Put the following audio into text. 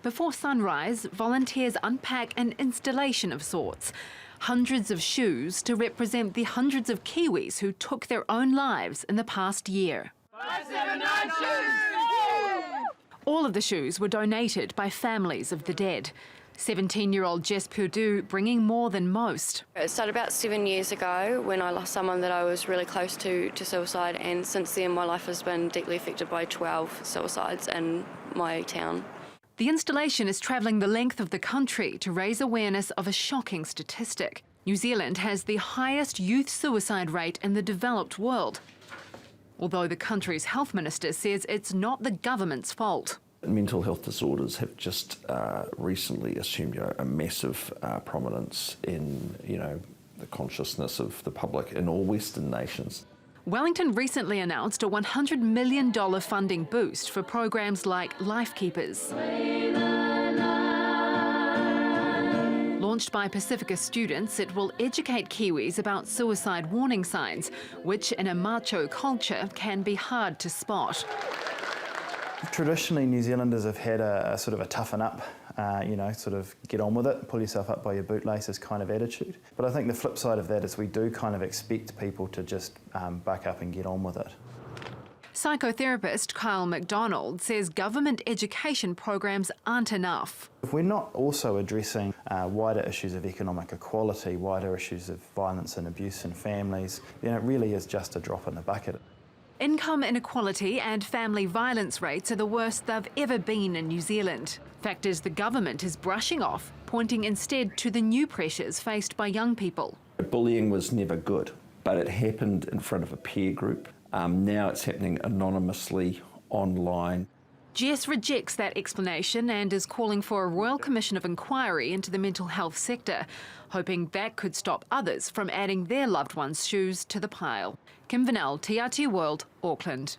Before sunrise, volunteers unpack an installation of sorts. Hundreds of shoes to represent the hundreds of Kiwis who took their own lives in the past year. 579 shoes! All of the shoes were donated by families of the dead. 17-year-old Jess Purdue bringing more than most. It started about 7 years ago when I lost someone that I was really close to suicide, and since then my life has been deeply affected by 12 suicides in my town. The installation is travelling the length of the country to raise awareness of a shocking statistic. New Zealand has the highest youth suicide rate in the developed world, although the country's health minister says it's not the government's fault. Mental health disorders have just recently assumed a massive prominence in the consciousness of the public in all Western nations. Wellington recently announced a $100 million funding boost for programs like Lifekeepers. Launched by Pacifica students, it will educate Kiwis about suicide warning signs, which in a macho culture can be hard to spot. Traditionally, New Zealanders have had a sort of a toughen up, sort of get on with it, pull yourself up by your bootlaces kind of attitude. But I think the flip side of that is we do kind of expect people to just buck up and get on with it. Psychotherapist Kyle McDonald says government education programs aren't enough. If we're not also addressing wider issues of economic equality, wider issues of violence and abuse in families, then it really is just a drop in the bucket. Income inequality and family violence rates are the worst they've ever been in New Zealand. Factors the government is brushing off, pointing instead to the new pressures faced by young people. Bullying was never good, but it happened in front of a peer group. Now it's happening anonymously online. Jess rejects that explanation and is calling for a Royal Commission of Inquiry into the mental health sector, hoping that could stop others from adding their loved ones' shoes to the pile. Kim Vanell, TRT World, Auckland.